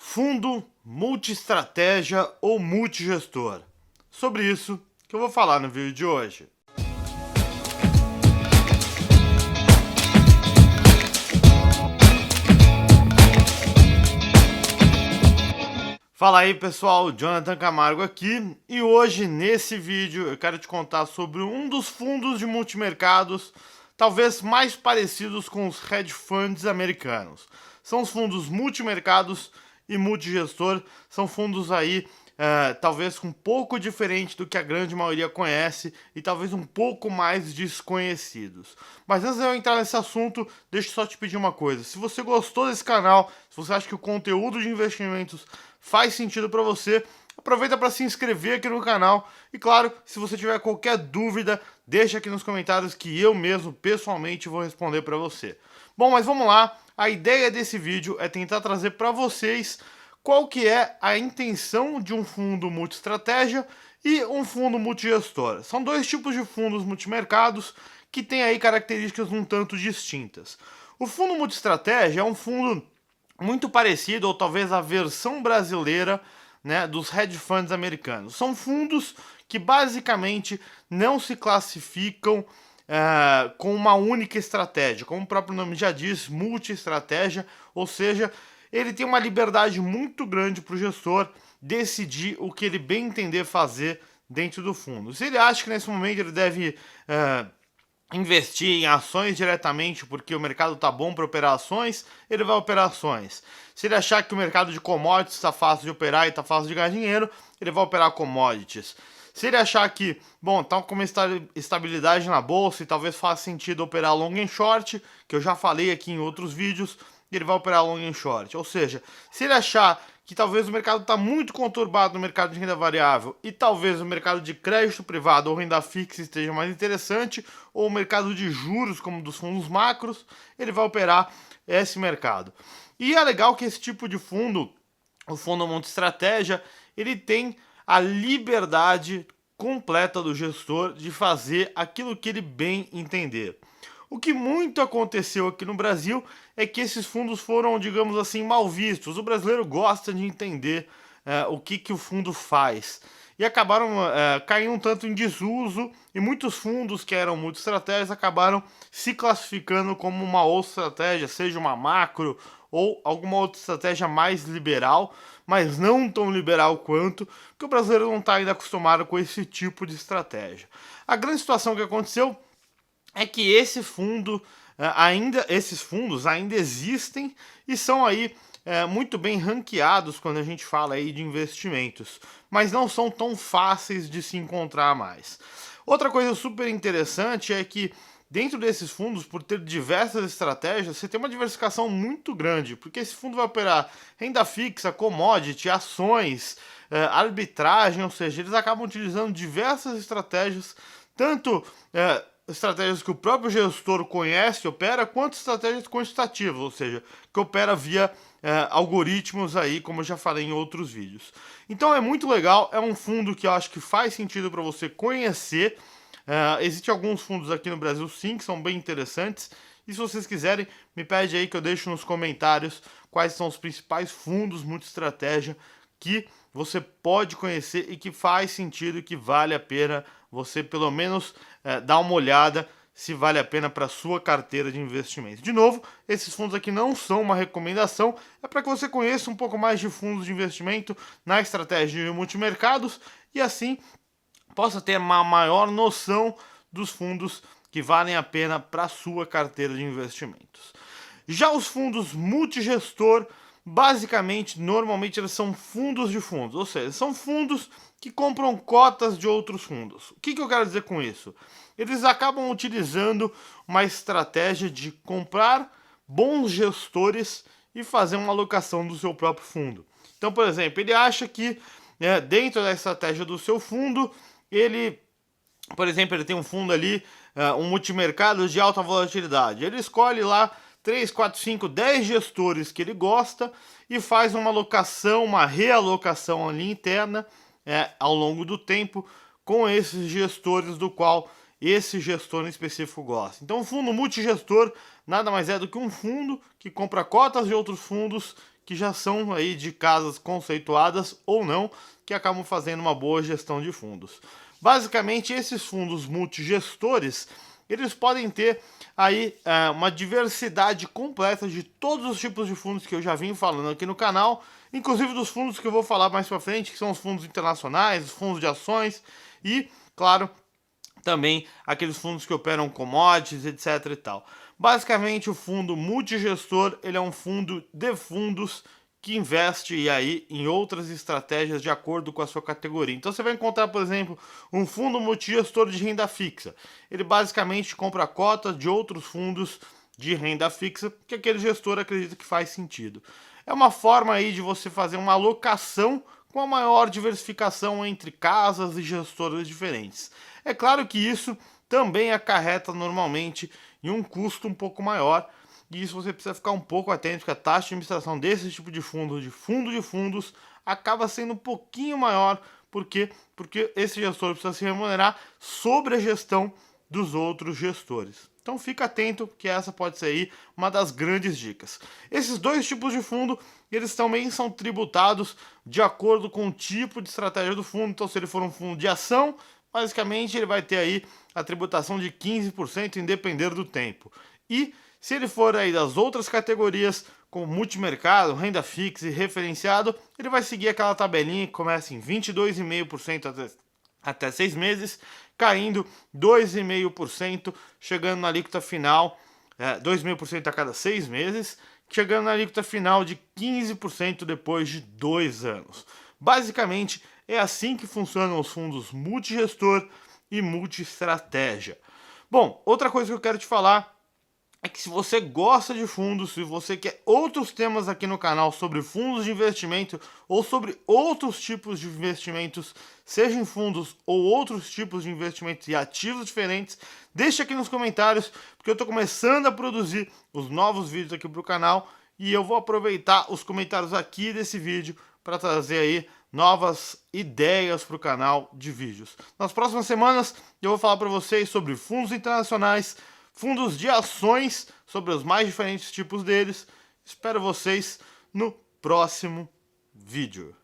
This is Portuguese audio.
Fundo, multi-estratégia ou multigestor? Sobre isso que eu vou falar no vídeo de hoje. Fala aí pessoal, Jonathan Camargo aqui e hoje nesse vídeo eu quero te contar sobre um dos fundos de multimercados talvez mais parecidos com os hedge funds americanos. São os fundos multimercados e multigestor, são fundos aí talvez um pouco diferente do que a grande maioria conhece e talvez um pouco mais desconhecidos. Mas antes de eu entrar nesse assunto, deixa eu só te pedir uma coisa. Se você gostou desse canal, se você acha que o conteúdo de investimentos faz sentido para você, aproveita para se inscrever aqui no canal e claro, se você tiver qualquer dúvida, deixa aqui nos comentários que eu mesmo pessoalmente vou responder para você. Bom, mas vamos lá. A ideia desse vídeo é tentar trazer para vocês qual que é a intenção de um fundo multi-estratégia e um fundo multigestor. São dois tipos de fundos multimercados que têm aí características um tanto distintas. O fundo multi-estratégia é um fundo muito parecido, ou talvez a versão brasileira, né, dos hedge funds americanos. São fundos que basicamente não se classificam com uma única estratégia, como o próprio nome já diz, multi-estratégia, ou seja, ele tem uma liberdade muito grande para o gestor decidir o que ele bem entender fazer dentro do fundo. Se ele acha que nesse momento ele deve investir em ações diretamente porque o mercado está bom para operar ações, ele vai operar ações. Se ele achar que o mercado de commodities está fácil de operar e está fácil de ganhar dinheiro, ele vai operar commodities. Se ele achar que, bom, está com uma estabilidade na bolsa e talvez faça sentido operar long and short, que eu já falei aqui em outros vídeos, ele vai operar long and short. Ou seja, se ele achar que talvez o mercado está muito conturbado no mercado de renda variável e talvez o mercado de crédito privado ou renda fixa esteja mais interessante, ou o mercado de juros, como dos fundos macros, ele vai operar esse mercado. E é legal que esse tipo de fundo, o fundo multi-estratégia, ele tem a liberdade completa do gestor de fazer aquilo que ele bem entender. O que muito aconteceu aqui no Brasil é que esses fundos foram, digamos assim, mal vistos. O brasileiro gosta de entender o que o fundo faz. E acabaram caindo um tanto em desuso, e muitos fundos que eram muito estratégias acabaram se classificando como uma outra estratégia, seja uma macro ou alguma outra estratégia mais liberal, mas não tão liberal quanto, porque o brasileiro não está ainda acostumado com esse tipo de estratégia. A grande situação que aconteceu é que esses fundos ainda existem e são aí muito bem ranqueados quando a gente fala aí de investimentos, mas não são tão fáceis de se encontrar mais. Outra coisa super interessante é que dentro desses fundos, por ter diversas estratégias, você tem uma diversificação muito grande, porque esse fundo vai operar renda fixa, commodity, ações, arbitragem, ou seja, eles acabam utilizando diversas estratégias, tanto estratégias que o próprio gestor conhece e opera, quanto estratégias quantitativas, ou seja, que opera via algoritmos aí, como eu já falei em outros vídeos. Então é muito legal, é um fundo que eu acho que faz sentido para você conhecer. Existem alguns fundos aqui no Brasil sim, que são bem interessantes, e se vocês quiserem, me pede aí que eu deixo nos comentários quais são os principais fundos multi-estratégia que você pode conhecer e que faz sentido e que vale a pena você pelo menos dar uma olhada se vale a pena para a sua carteira de investimento. De novo, esses fundos aqui não são uma recomendação, é para que você conheça um pouco mais de fundos de investimento na estratégia de multimercados e assim possa ter uma maior noção dos fundos que valem a pena para a sua carteira de investimentos. Já os fundos multigestor, basicamente, normalmente eles são fundos de fundos, ou seja, são fundos que compram cotas de outros fundos. O que eu quero dizer com isso? Eles acabam utilizando uma estratégia de comprar bons gestores e fazer uma alocação do seu próprio fundo. Então, por exemplo, ele acha que dentro da estratégia do seu fundo, por exemplo, ele tem um fundo ali, um multimercado de alta volatilidade. Ele escolhe lá 3, 4, 5, 10 gestores que ele gosta e faz uma alocação, uma realocação ali interna ao longo do tempo com esses gestores do qual esse gestor em específico gosta. Então, o fundo multigestor nada mais é do que um fundo que compra cotas de outros fundos que já são aí de casas conceituadas ou não, que acabam fazendo uma boa gestão de fundos. Basicamente, esses fundos multigestores, eles podem ter aí uma diversidade completa de todos os tipos de fundos que eu já vim falando aqui no canal, inclusive dos fundos que eu vou falar mais para frente, que são os fundos internacionais, os fundos de ações e, claro, também aqueles fundos que operam commodities, etc e tal. Basicamente, o fundo multigestor, ele é um fundo de fundos que investe aí em outras estratégias de acordo com a sua categoria. Então você vai encontrar, por exemplo, um fundo multigestor de renda fixa. Ele basicamente compra cotas de outros fundos de renda fixa que aquele gestor acredita que faz sentido. É uma forma aí de você fazer uma alocação com a maior diversificação entre casas e gestoras diferentes. É claro que isso também acarreta normalmente em um custo um pouco maior, e isso você precisa ficar um pouco atento, porque a taxa de administração desse tipo de fundo de fundos, acaba sendo um pouquinho maior, porque esse gestor precisa se remunerar sobre a gestão dos outros gestores. Então fica atento, que essa pode ser aí uma das grandes dicas. Esses dois tipos de fundo, eles também são tributados de acordo com o tipo de estratégia do fundo. Então se ele for um fundo de ação, basicamente ele vai ter aí a tributação de 15% independer do tempo. E se ele for aí das outras categorias, como multimercado, renda fixa e referenciado, ele vai seguir aquela tabelinha que começa em 22,5% até 6 meses, caindo 2,5%, chegando na alíquota final, 2,5% a cada 6 meses, chegando na alíquota final de 15% depois de 2 anos. Basicamente, é assim que funcionam os fundos multigestor e multiestratégia. Bom, outra coisa que eu quero te falar é que se você gosta de fundos, se você quer outros temas aqui no canal sobre fundos de investimento ou sobre outros tipos de investimentos, seja em fundos ou outros tipos de investimentos e ativos diferentes, deixa aqui nos comentários, porque eu estou começando a produzir os novos vídeos aqui para o canal e eu vou aproveitar os comentários aqui desse vídeo para trazer aí novas ideias para o canal de vídeos. Nas próximas semanas eu vou falar para vocês sobre fundos internacionais, fundos de ações, sobre os mais diferentes tipos deles. Espero vocês no próximo vídeo.